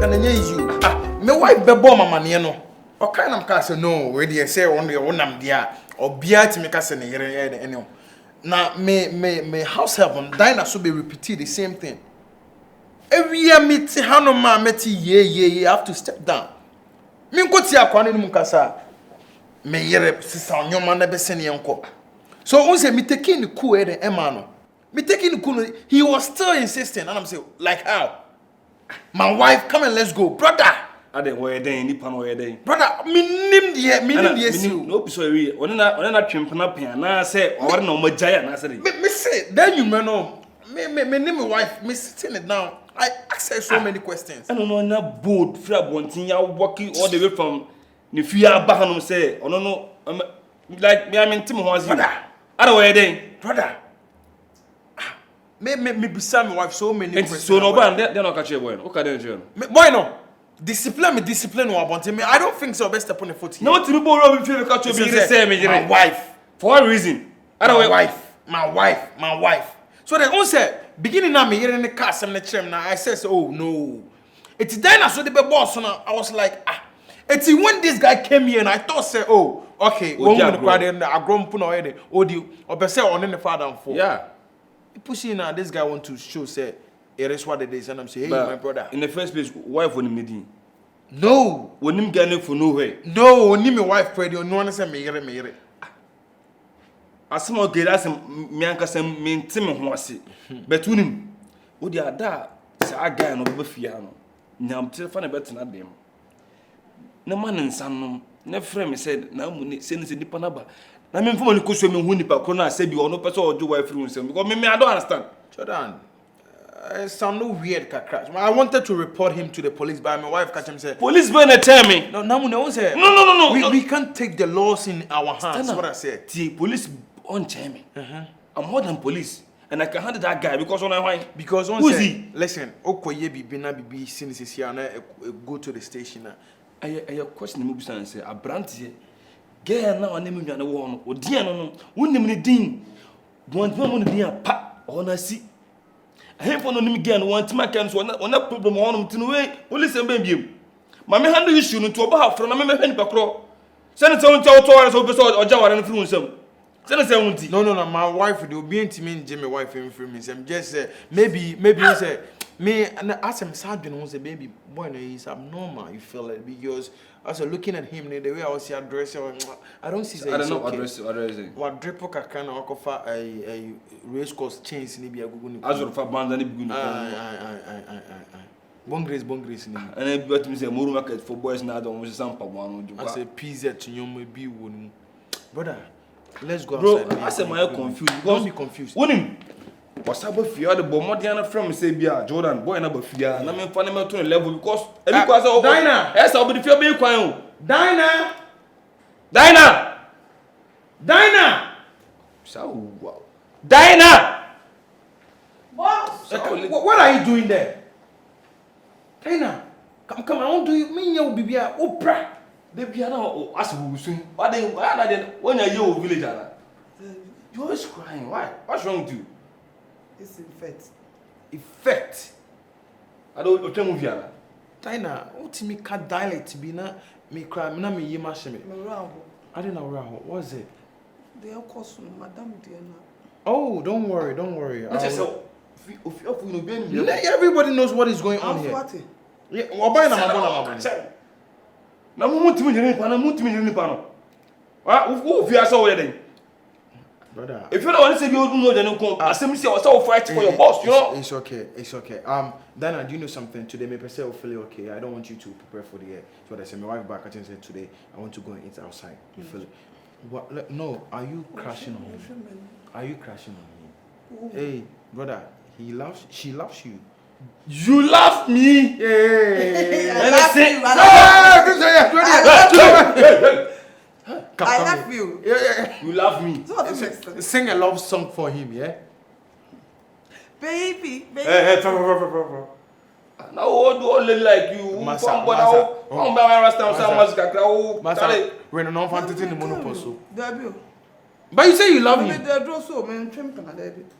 can you? My wife be born my money no. Or kind of cast no, where they say only one am dear or beer to make us in any. Now may house help on Daina should be repeated the same thing. Every year meet Hanoma meti ye have to step down. Me go tia kwani mu kasa. Me yere sisa onyoma na be sene enko. So on say me taking the cool the emano. Me taking the cool he was still insisting and I'm saying like how? My wife come and let's go brother. Ade wo eden nipa no eden. Brother me nim the issue. No be so we na twempena pen na say o wore na o magaya na say. Me say then you know me name my wife me sitting it down. I asked her so many questions. I don't know na bold free abontin ya walking all the way from Nifia Bahanum say, oh no, like me, I mean, Tim was brother. Other way, then, brother. Me beside my wife so many questions. So no one, they're not catching boy. Okay, then, boy, no. Discipline, or about me. I don't think so. Best upon the foot. No, to be born, if you catch me, my wife. For what reason? Other way, my wife. So they all said, beginning now, me here in the cast and the chair. Now I says, oh no, it's Daina. So the boss. So now I was like, It's when this guy came here and I thought say, oh, okay, one gonna cry then I grown put already. Audio or be say on the father and for. Yeah. You push in now, this guy want to show say it is what it is, and I'm saying, hey, my brother. In the first place, wife when him no. When him getting for nowhere. No, when him my wife prayed, no one say me. As some okay, that's me anka say me ntime ho ase. But when him, o di ada say a guy no be fia no. Nyam telephone na bet na dem. Na man nsanom na frame me said Naamuney say nipa na ba na me mfo ni koso me hu nipa kro na say bi ono person ojo wife room say because me I don't understand. Jordan, it sound no weird kakra. I wanted to report him to the police, but my wife catch him say police going to tell me. No, Naamuney won't say. No. We can't take the laws in our hands. That's what I said. The police on tell me. I'm more than police. And I can handle that guy because on why? Because on who's he? Listen, Okoye bibi since is here and go to the station. I question me and say a brand here. Girl now name me na wo no. Odi an no. Wonnim ne din. Don't want to din pa on see. I have no name girl want to make so na problem on tin way. Police em biem. Ma me handle issue no to oba afro na me hwe nipa kro. Send it on to so be so ojaware no free unsam. No. My wife will be intimate. My wife in free me. I'm just maybe you say me and as I'm sad, you know, say baby boy, no, he's abnormal. You feel it because as I'm looking at him, the way I was addressing, I don't see. I don't know addressing. What drip can offer a race course change in the Google. As for band and Bongres. And I got me say more market for boys now. Don't some one. I say pizza to you may be one, brother. Let's go bro, outside. I say my confused. Don't be confused. Wonim. What's up with fear the bombardier from say bia Jordan boy na ba fear. Na me fan me to level because Daina. Yes, I'll be fear be kwan. Daina. So wow. Daina. Boss. What are you doing there? Daina. Come I want to you mean you be opera. They be now as we soon. What they when are you village ana? You always crying. Why? What's wrong with you? It's Effect. I don't tell movie ana. Daina, what me can dialect be na me cry na me yema sheme. I don't know what's it? They are cost Madam Daina. Oh, don't worry. Everybody knows what is going on here. Yeah, na mutimi ni pa no. Who fear so we then? Brother. If you don't want to say you don't know then come. Assembly say also fight for your boss, you know. It's okay. Daina, do you know something today? Me person will feel okay. I don't want you to prepare for the air. So I said my wife back at said today I want to go and eat outside. You feel it? What? No, are you crashing on me? Hey, brother, she loves you. You love me? Yeah. I love you. Yeah. You love me. Sing a love song for him, yeah? Baby. Hey. Now what do only like you? Masa. When no one in the monopoly. But you say you love him.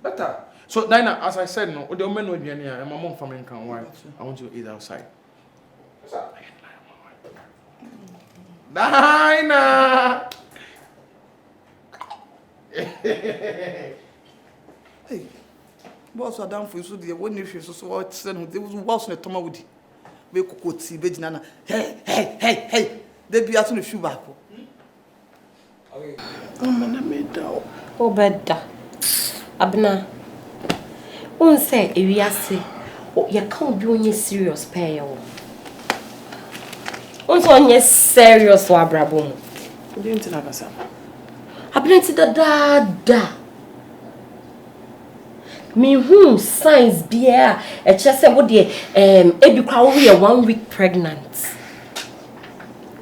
Better. So Daina, as I said, no, the woman will be here. My mom family can wife. I want you to eat outside. Daina. Hey, boss are down for you. So the one issue so what send they was boss na toma wudi. Be kokoti be jinana. Hey. They be at no shoe back. Man, I made down. Oh, better. Abena. One say, if you say, oh, you can't be on your serious pay. Once on your serious wabrabum. You didn't have a son. Abena to the da. Me whom signs be here. A chest what the Ebi 1 week pregnant.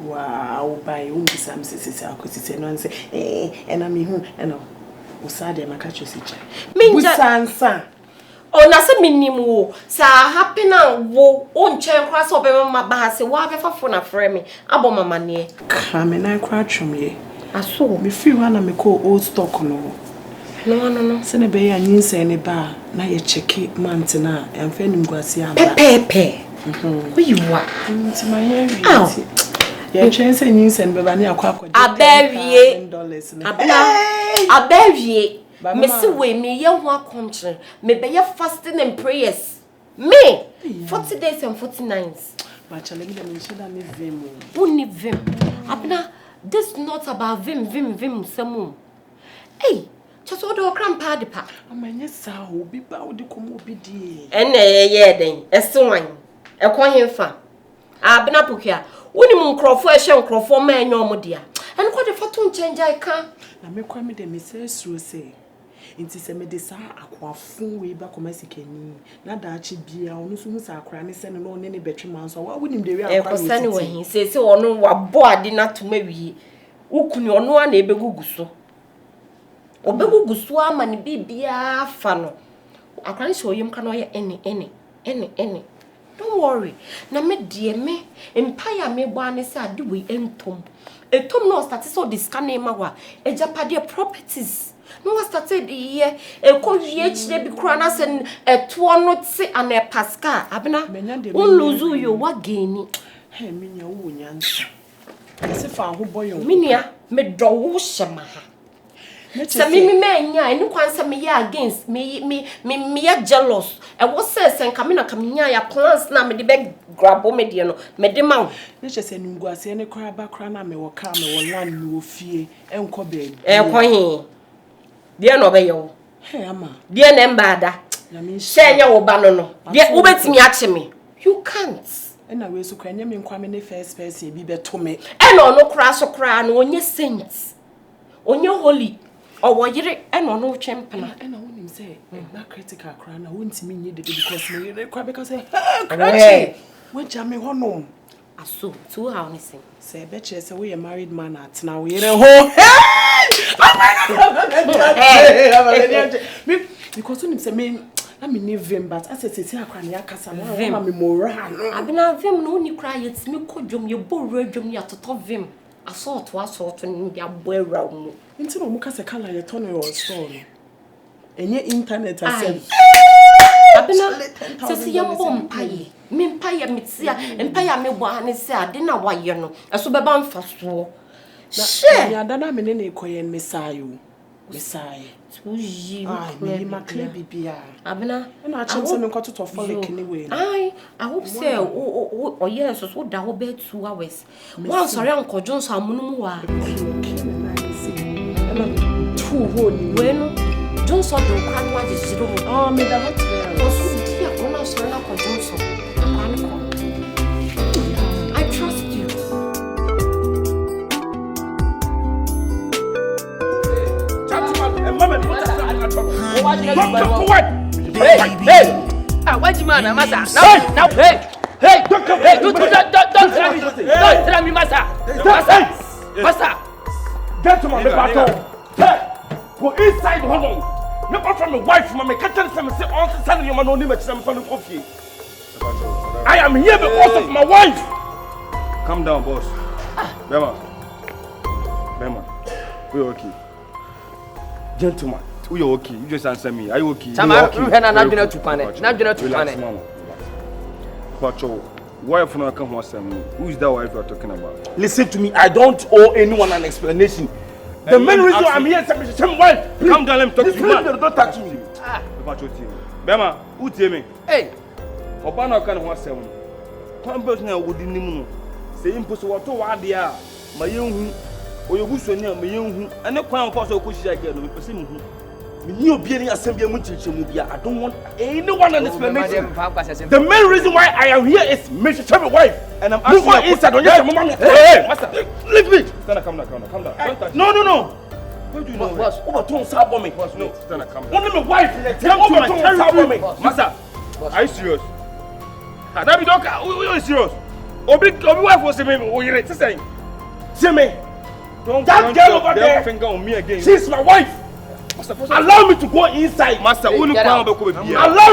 Wow, by some sisters, I could say, no, and say, and I mean, who, and Osade, my catcher, Sansa. Oh, Nasa Minimu, Sa happy now, wo, own chair cross over my bass, whatever for a frame, Aboma money. Come and I crouch from ye. I saw Me free one of me call old stock no. No. Send a bay and you say any bar, now you check it, Mantana, and Fenning Guasia. Pepe. Who you are? To my hair. Your chance and you send Bavania Quack. A berry. Miss Way, me young one country, may be your fasting and prayers. Me 40 days and 49s. But I let them should have vim. Only vim. Abena, this not about vim, some. Hey, just order a grandpa de pa. I mean, yes, I will be bound to come up with ye. And then, a swine, a coin fan. Abena Pukia, Winnie Crawford, shall Crawford man, no dear. And what if I don't change I can? Na me kwa me de Mrs. Rose. Inti se me de sa akwafun we ba Kumasi keni. Na da achi bia onu so hu sa akra ne se no ne betwe man so wa wonim de we akra. E ko sane we hin se onu wa bo ade na to mawie. Ukuni onu a na ebegugu so. Obegugu so ama ne bibia fa no. Akra ne so yim ka no ye ene. Don't worry. Na me die me empire me bo ane se ade we entom. Etom no start so discane ma wa. Ejapade properties. No was started the year a conviate de be cranas and a 2 not say and a pascal. Abena, won't lose you what gain. Hey, Minia, wunyan. As if I who boy, Minia, me draw shama. So me ya, and no answer me against me jealous. And what says and Camina Camina plans now me the beg grab mediano, medimount. Let's just say Nunguas any crab back crana me will come or land no fear and cobe. Coin. Dear no be yo. Hey, Amma. Dear Nembada. Share your banono. Dear Ubet me at me. You can't. And I will so can you mean Kwame first person be better me. And no crash or cry on your saints. On your holy. Or what you and on no champion. And I wouldn't say, not critical crown. I wouldn't mean you because me, because hey, when Jamie Hono. I saw 2 hours. Say, bet you say we a married man at now. We're a home. Because when it's a man, I mean, him, but as I say, I can't hear Cassandra, I'm more. I've been a vim, no, you cry, it's me, could you both read me at the top vim. I saw to us sort in your boy round. Into no Mukasa color, your tone or story. And your internet, I said, I've been a says young bomb pie. Min pie, Mitsia, and pie me one say, I didn't know why you know. I saw the bomb first war. Share, I don't have any coin, Messiah. Messiah. Me, my clay be. Abena, and I chance and got to follow anyway. I hope so. Oh, yes, was what that will be 2 hours. Once around Uncle John's Amunua. 2 whole when Johnson don't cry what is 0. Oh, me the hot here. When I saw Uncle Johnson, I trust you. Hey! What you man, Massa? Now, hey! Don't tell me, Massa! Massa! Gentlemen, the battle. Hey! Go inside Honor. Never from the wife, Mamma, catch them say, on sending you my own image from the coffee. I am here because of my wife. Calm down, boss. Bema, we're okay. Gentlemen. You okay? You just answer me. Are you okay? Sama, you had an abdominal to panic. Not to panic. Wife no come who is that wife you are talking about? Listen to me. I don't owe anyone an explanation. The main reason I'm here is some wife. Come down, let me talk to you. Don't touch me. Bema, who tell me? Hey. Obana kan ho asem. Kwan be na wodi nim no. Se imposo wato wa de a ma yenhu. Oyobuso ni a ma yenhu. Ane kwan ko so ko shia ge no me pese mu hu. Me ni obi ani asem bia mu chichemu bia. I don't want anyone an explanation. The main reason why I am here is Mr. Chemi wife and I'm asking you inside on your mama. Hey, master, leave me. Stand come down. Don't touch. No. What do you know? Boss, overturn sabo me. Boss, no. Stand come down. Only my wife in the tell overturn sabo me. Master, are you serious? That be don't you serious? Obi wife was me. Oh, you say. See me. Don't that girl over there. Finger on me again. She's my wife. Master, allow me to go inside. Master, allow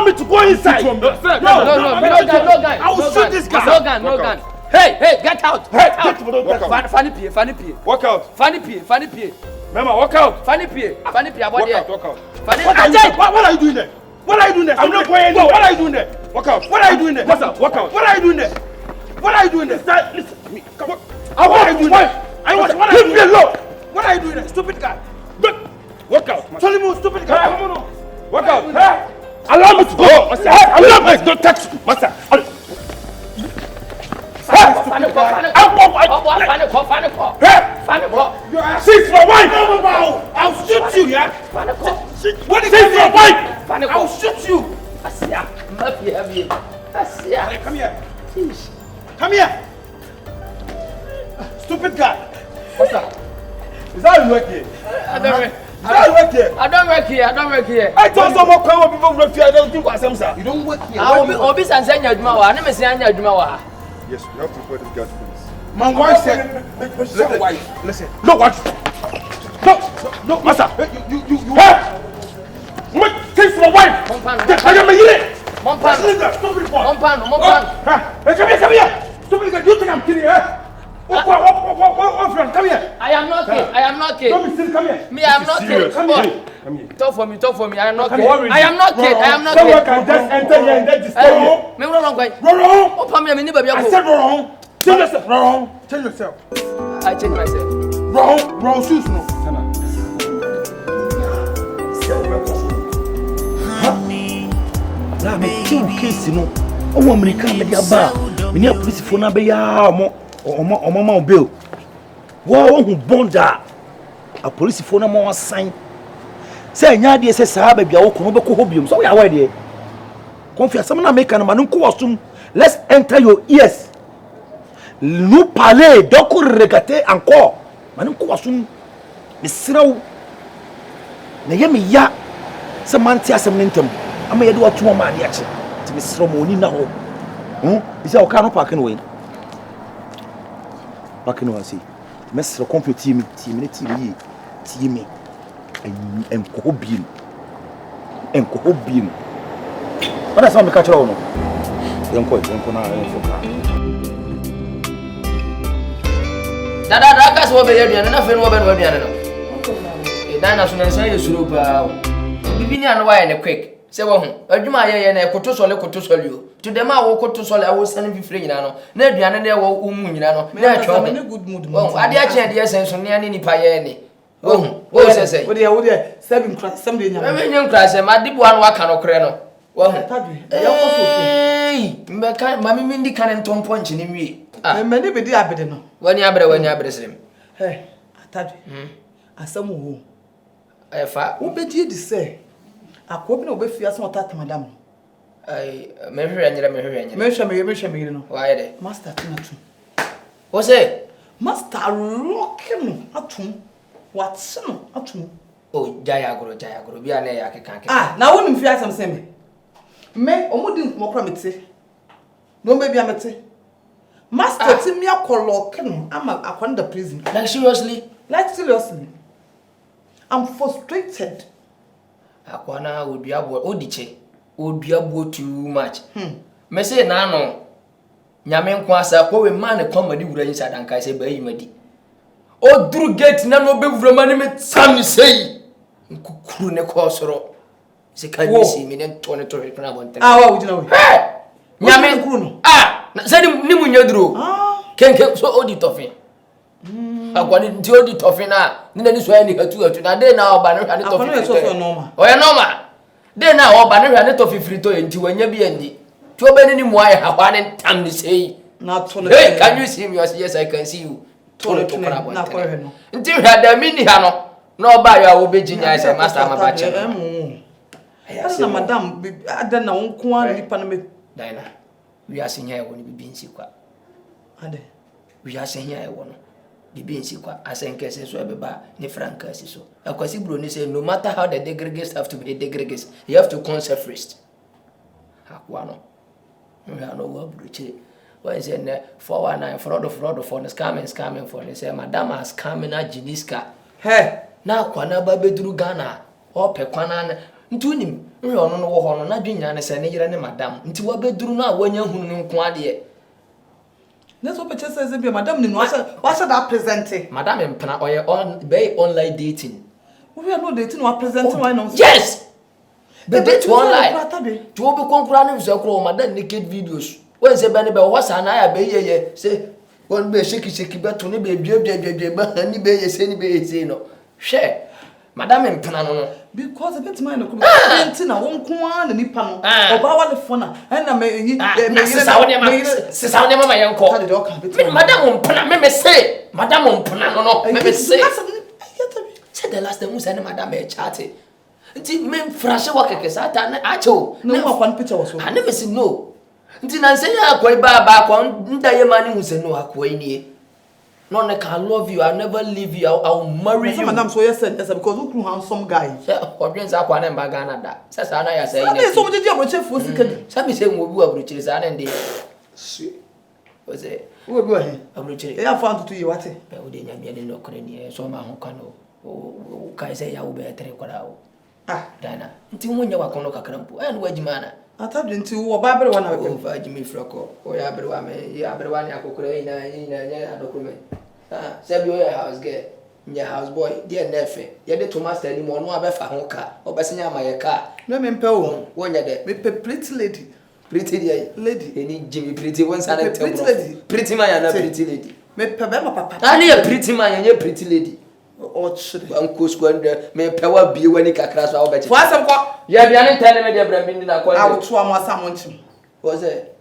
me to go inside. No, guy. I will shoot this guy. No gun. Hey, get out. Funny P. Walk out. Funny P. Mama, walk out. Funny P. Walk out. What are you doing there? I'm not going anywhere. What are you doing there? Walk out. What are you doing there? Master, walk out. What are you doing there? Listen to me. Come on. What are you doing there? Leave me alone. What are you doing there? Stupid guy. Walk out. Tell him, stupid guy. Come on. Walk out. Allow me to go. Master, allow me. Don't touch me. Master. She's my wife. I'll shoot you, yeah? She's my wife. I'll shoot you. Come here. Stupid guy. What's up? Is that you work here? I don't work here. I told someone people work here. I don't think what's sir. You don't work here. Obi Sansanya Jumawa. I never say Anya Jumawa. Yes, we have to report this guy to police. My wife said, listen. No, what? No, master. You. What? Take my wife. I am a unit. Mompano. Hey, come here. Stupid guy, you think I'm kidding, eh? What, friend? Come here. I am not kidding. Don't be silly, come here. Me, I am not kidding. Come here. Talk for me. I am not kidding. I am not kidding. Someone can just enter here and then disturb you. Me wrong guy. Wrong. Opa me ni baby. I said wrong. Change yourself. Wrong. Change yourself. I change myself. Wrong shoes no. Na me kill case no. O America me dia ba. Me ni police phone na be ya omo ma bill. Wo hu bonda. A police phone na mo sign. Say nya de say sa ba bia wo ko be ko hobium. So we are where there. Confion some na make na man ko wasum. Let's enter your ears. Nous parler donc regarder encore. Man ko wasum. Me siraw. Na yemi ya. Se manti asem ntem. Ama yede watu mo ma ne ache. Ti me siraw mo ni na ho. Is that okay? No parking way. Parking way. See, Mr. Confion team. Enko bill. What does me catch you no? Enko na enko ka. Dada gas wo be aduane na fe no wo be aduane no. Daina so na say yesuro pa. Bibi ni an why na quick. Say wo hu. Adwuma ye na koto sole o. To dem a wo koto sole a wo sane fifire nyina no. Na aduane na wo umu nyina no. Na atwa me good mood. Oh, ade a che de senso ne ani nipa ye ni. Wo say. Wo de seven class some de nyama. Me nyem class e ma dibu an waka no kre no. Wo hu. Atadwe. E yakoso Hey, mbeka mami mi ndi kan ntompo nchi ni wi. Ah. Me ne be di abede no. Wani abere srem. Hey, Atadwe. Asamu ho. E fa. Wo be di say. Akobi na obefi aso otata madam. Ai, mehwe nyere. Mehwe no. Why de? Master tinatu. Wo say? Master rocking atum. What's no atum. Oh, jaya agro bi ana ya keka. Ah, na wonu mfi asam se me omudi nkumo kra mete. No me bia mete. Master ti mi akoloke no ama akwanda prison. Like seriously? I'm frustrated. Akwana oduabo odiche. Oduabo too much. Me say na no. Nyame nko asa ko we man comedy wura yin sadan kai say bayi madi. O duru gate na no be wura man me sami say. Nkukuru ne ko soro. Se kan mi si me ne to ne to na bonte. Ah wa ujina we. Nyame nkuru no. Ah. Say ni munyadro. Kenke so odi tofi. Akwani nti odi tofi na ni na ni so ani hatu na dey na oba no hwa ni tofi. Akwani so so normal. Oya normal. Dey na oba no hwa ni tofi frito nti wanya bi andi. Ti oba ni mu aye ha ni tam ni sei. Na tole. Hey, can you see me? Yes, I can see you. Tole na ko he no. Nti hwa da mi ni ha no. Na oba ya wo bejinya say master mabache. Asa madam ada na wonko an nipa na me Daina. We are seeing here when bibi nsi kwa. ade. We are seeing here one. Bibi nsi kwa asenke se so ebeba ne franka si so. Akwasi bro ni say no matter how the degregates have to be the degregates, you have to conserve first. Akwa no. We are no go bruche. When say ne 419 fraud for the scamming for they say madam has scamming a Jiniska. He Na kwa na ba beduru Ghana. O pe kwana na ntunim nwe ono no wo ho no na dwenya ne se ne yire ne madam nti wa beduru na wanya hunu ne nko ade. Let's hope it says be madam ni no what's that presenting? Madam empana oye on be online dating. We are not dating or presenting why no? Yes. Be date online. To obi konkura ne so kro madam naked videos. When say be ne be wo sa na ya be ye say won be shiki be to ne be dua ba ni be ye say ni be ye say no. Hwe. Madam empana no. Because a bit mine could be na won ko an ni pa no. Oba wa le fona. Na me sisa woni mama yenko. Madam empana me say. Madam empana no. Me say. Said the last time we said madam e chat. Nti me frashe wa keke sata na acho. No ma kwan picture was so. I never say no. Nti na nse ya akwa ba kwa ndaye mani hu say no akwa nie. No, I can love you. I'll never leave you. I'll marry you. Madam, so yes, because who handsome guy. What brings up one and bagana that? Says I know say. So what did you have for second? Some say we will be chills and day. Was it? We'll go ahead. I'm rich. I found to you what? I would no cranny. So my hokano. Oh, can say I will be a 3 quarter. Ah, Daina. Until when you are Konoka Crampo and Wedgmana. I told you to a Bible one of Jimmy Frocko. Oh, yeah, but one, yeah, but one in a document. Ah, send your house girl, your house boy, dear nephew. You did to master anymore, no other car, or Bassinia my car. No, me pell, when you're there, pretty lady. Pretty lady, any Jimmy pretty one side, pretty lady. Pretty man and a pretty lady. Me papa. I need a pretty man and a pretty lady. Oh, Uncle Squander, may power be when he can crash our better. What's up? You have been telling me the Brabin in a quarter. I will try my someone. Was it?